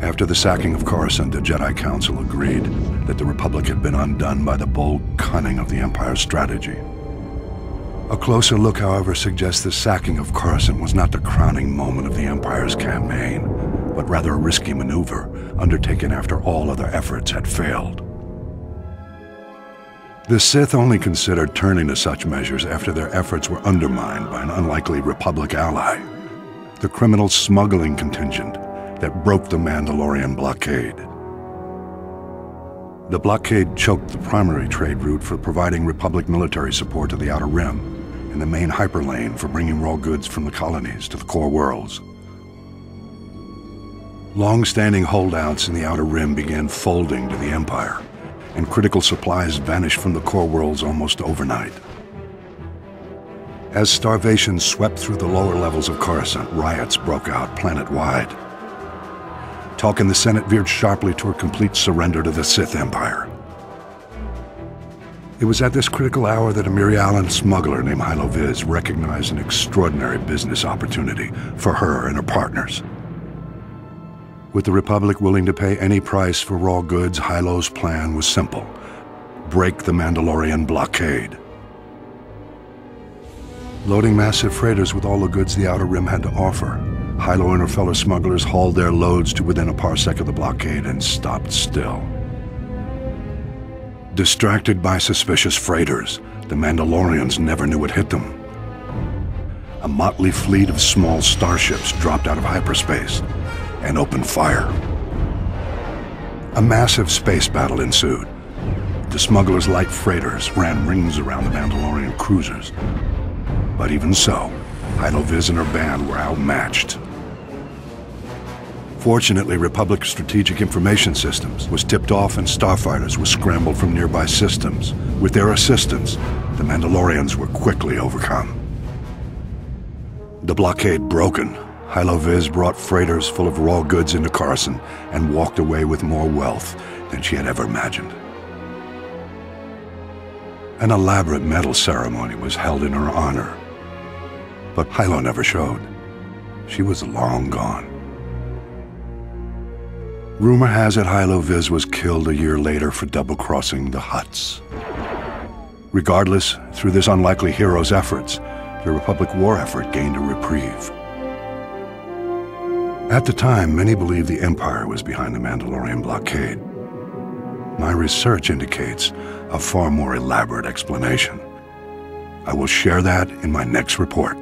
After the sacking of Coruscant, the Jedi Council agreed that the Republic had been undone by the bold cunning of the Empire's strategy. A closer look, however, suggests the sacking of Coruscant was not the crowning moment of the Empire's campaign, but rather a risky maneuver undertaken after all other efforts had failed. The Sith only considered turning to such measures after their efforts were undermined by an unlikely Republic ally, the criminal smuggling contingent that broke the Mandalorian blockade. The blockade choked the primary trade route for providing Republic military support to the Outer Rim, and the main hyperlane for bringing raw goods from the colonies to the core worlds. Long-standing holdouts in the Outer Rim began folding to the Empire, and critical supplies vanished from the core worlds almost overnight. As starvation swept through the lower levels of Coruscant, riots broke out planet-wide. Talk in the Senate veered sharply toward complete surrender to the Sith Empire. It was at this critical hour that a Mirialan smuggler named Hylo Viz recognized an extraordinary business opportunity for her and her partners. With the Republic willing to pay any price for raw goods, Hylo's plan was simple: break the Mandalorian blockade. Loading massive freighters with all the goods the Outer Rim had to offer, Hylo and her fellow smugglers hauled their loads to within a parsec of the blockade and stopped still. Distracted by suspicious freighters, the Mandalorians never knew what hit them. A motley fleet of small starships dropped out of hyperspace and opened fire. A massive space battle ensued. The smugglers' light freighters ran rings around the Mandalorian cruisers. But even so, Hylo Viz and her band were outmatched. Fortunately, Republic Strategic Information Systems was tipped off and starfighters were scrambled from nearby systems. With their assistance, the Mandalorians were quickly overcome. The blockade broken, Hylo Viz brought freighters full of raw goods into Coruscant and walked away with more wealth than she had ever imagined. An elaborate medal ceremony was held in her honor, but Hylo never showed. She was long gone. Rumor has it Hylo Viz was killed a year later for double-crossing the Hutts. Regardless, through this unlikely hero's efforts, the Republic war effort gained a reprieve. At the time, many believed the Empire was behind the Mandalorian blockade. My research indicates a far more elaborate explanation. I will share that in my next report.